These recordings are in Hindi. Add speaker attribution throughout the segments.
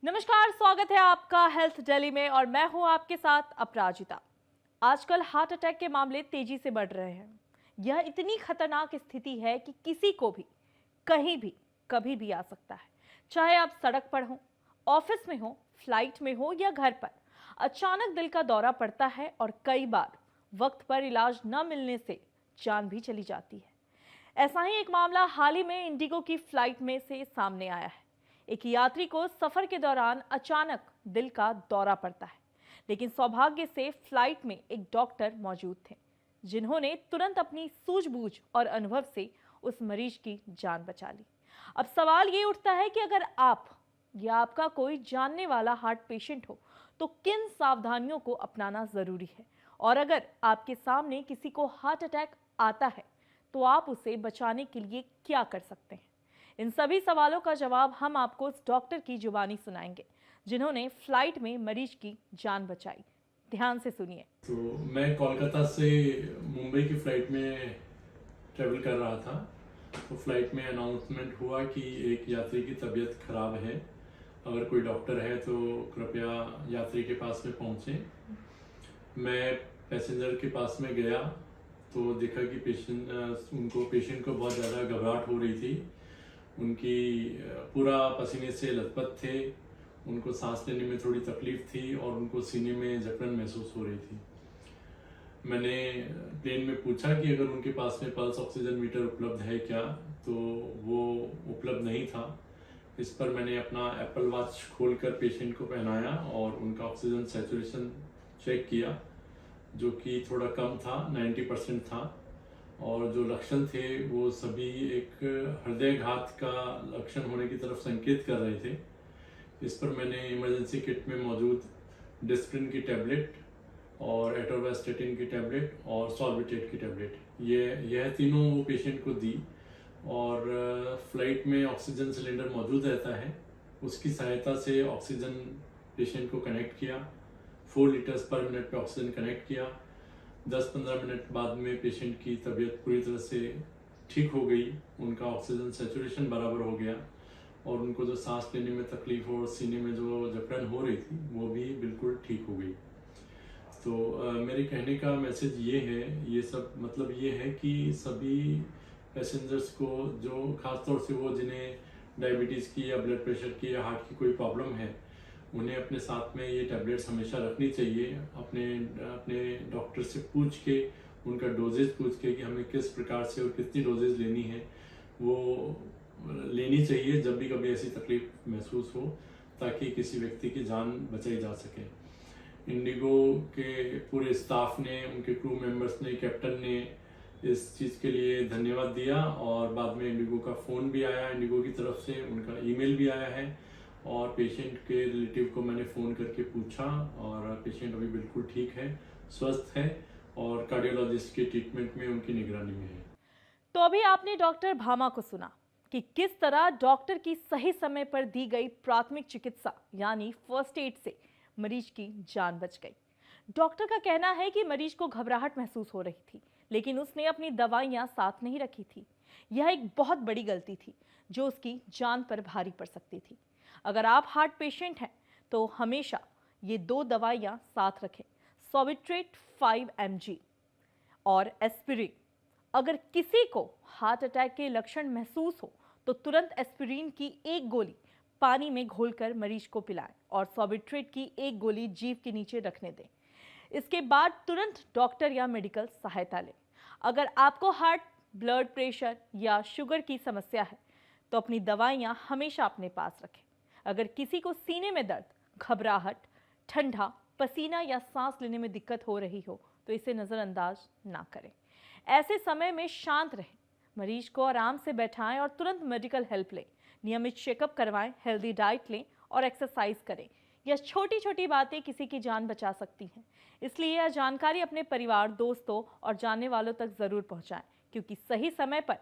Speaker 1: नमस्कार, स्वागत है आपका हेल्थ दिल्ली में और मैं हूं आपके साथ अपराजिता। आजकल हार्ट अटैक के मामले तेजी से बढ़ रहे हैं। यह इतनी खतरनाक स्थिति है कि किसी को भी कहीं भी कभी भी आ सकता है। चाहे आप सड़क पर हो, ऑफिस में हो, फ्लाइट में हो या घर पर, अचानक दिल का दौरा पड़ता है और कई बार वक्त पर इलाज न मिलने से जान भी चली जाती है। ऐसा ही एक मामला हाल ही में इंडिगो की फ्लाइट में से सामने आया है। एक यात्री को सफर के दौरान अचानक दिल का दौरा पड़ता है, लेकिन सौभाग्य से फ्लाइट में एक डॉक्टर मौजूद थे, जिन्होंने तुरंत अपनी सूझबूझ और अनुभव से उस मरीज की जान बचा ली। अब सवाल ये उठता है कि अगर आप या आपका कोई जानने वाला हार्ट पेशेंट हो तो किन सावधानियों को अपनाना जरूरी है, और अगर आपके सामने किसी को हार्ट अटैक आता है तो आप उसे बचाने के लिए क्या कर सकते हैं। इन सभी सवालों का जवाब हम आपको उस डॉक्टर की जुबानी सुनाएंगे जिन्होंने फ्लाइट में मरीज की जान बचाई। ध्यान से सुनिए।
Speaker 2: तो मैं कोलकाता से मुंबई की फ़्लाइट में ट्रैवल कर रहा था। तो फ्लाइट में अनाउंसमेंट हुआ कि एक यात्री की तबीयत खराब है, अगर कोई डॉक्टर है तो कृपया यात्री के पास में पहुंचे। मैं पैसेंजर के पास में गया तो देखा कि पेशेंट को बहुत ज़्यादा घबराहट हो रही थी। उनकी पूरा पसीने से लथपथ थे, उनको सांस लेने में थोड़ी तकलीफ थी और उनको सीने में जकड़न महसूस हो रही थी। मैंने प्लेन में पूछा कि अगर उनके पास में पल्स ऑक्सीजन मीटर उपलब्ध है क्या, तो वो उपलब्ध नहीं था। इस पर मैंने अपना एप्पल वॉच खोलकर पेशेंट को पहनाया और उनका ऑक्सीजन सैचुरेशन चेक किया, जो कि थोड़ा कम था, 90% था। और जो लक्षण थे वो सभी एक हृदयघात का लक्षण होने की तरफ संकेत कर रहे थे। इस पर मैंने इमरजेंसी किट में मौजूद डिस्प्रिन की टैबलेट और एटोरवास्टेटिन की टैबलेट और सॉल्बिटेट की टैबलेट यह तीनों वो पेशेंट को दी। और फ्लाइट में ऑक्सीजन सिलेंडर मौजूद रहता है, उसकी सहायता से ऑक्सीजन पेशेंट को कनेक्ट किया। 4 लीटर्स पर मिनट पे ऑक्सीजन कनेक्ट किया। 10-15 मिनट बाद में पेशेंट की तबीयत पूरी तरह से ठीक हो गई, उनका ऑक्सीजन सैचुरेशन बराबर हो गया और उनको जो सांस लेने में तकलीफ और सीने में जो जकड़न हो रही थी वो भी बिल्कुल ठीक हो गई। तो मेरे कहने का मैसेज ये है, ये सब मतलब ये है कि सभी पैसेंजर्स को, जो खासतौर से वो जिन्हें डायबिटीज़ की या ब्लड प्रेशर की या हार्ट की कोई प्रॉब्लम है, उन्हें अपने साथ में ये टैबलेट्स हमेशा रखनी चाहिए। अपने अपने डॉक्टर से पूछ के, उनका डोजेज पूछ के कि हमें किस प्रकार से और कितनी डोजेज लेनी है वो लेनी चाहिए जब भी कभी ऐसी तकलीफ महसूस हो, ताकि किसी व्यक्ति की जान बचाई जा सके। इंडिगो के पूरे स्टाफ ने, उनके क्रू मेंबर्स ने, कैप्टन ने इस चीज़ के लिए धन्यवाद दिया और बाद में इंडिगो का फ़ोन भी आया, इंडिगो की तरफ से उनका ईमेल भी आया है और पेशेंट के रिलेटिव को मैंने फ़ोन करके पूछा और पेशेंट अभी बिल्कुल ठीक है, स्वस्थ है और कार्डियोलॉजिस्ट के ट्रीटमेंट में, उनकी निगरानी में है।
Speaker 1: तो अभी आपने डॉक्टर भामा को सुना कि किस तरह डॉक्टर की सही समय पर दी गई प्राथमिक चिकित्सा यानी फर्स्ट एड से मरीज की जान बच गई। डॉक्टर का कहना है कि मरीज को घबराहट महसूस हो रही थी, लेकिन उसने अपनी दवाइयां साथ नहीं रखी थी। यह एक बहुत बड़ी गलती थी जो उसकी जान पर भारी पड़ सकती थी। अगर आप हार्ट पेशेंट हैं तो हमेशा ये 2 दवाइयां साथ रखें, सॉर्बिट्रेट 5 mg और एस्पिरिन। अगर किसी को हार्ट अटैक के लक्षण महसूस हो तो तुरंत एस्पिरिन की 1 गोली पानी में घोलकर मरीज को पिलाएं और सॉर्बिट्रेट की 1 गोली जीभ के नीचे रखने दें। इसके बाद तुरंत डॉक्टर या मेडिकल सहायता लें। अगर आपको हार्ट, ब्लड प्रेशर या शुगर की समस्या है तो अपनी दवाइयां हमेशा अपने पास रखें। अगर किसी को सीने में दर्द, घबराहट, ठंडा, पसीना या सांस लेने में दिक्कत हो रही हो तो इसे नज़रअंदाज ना करें। ऐसे समय में शांत रहें, मरीज को आराम से बैठाएं और तुरंत मेडिकल हेल्प लें। नियमित चेकअप करवाएं, हेल्दी डाइट लें और एक्सरसाइज करें। यह छोटी छोटी बातें किसी की जान बचा सकती हैं, इसलिए यह जानकारी अपने परिवार, दोस्तों और जानने वालों तक जरूर पहुंचाएं, क्योंकि सही समय पर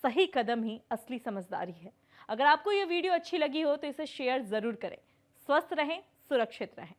Speaker 1: सही कदम ही असली समझदारी है। अगर आपको यह वीडियो अच्छी लगी हो तो इसे शेयर जरूर करें। स्वस्थ रहें, सुरक्षित रहें।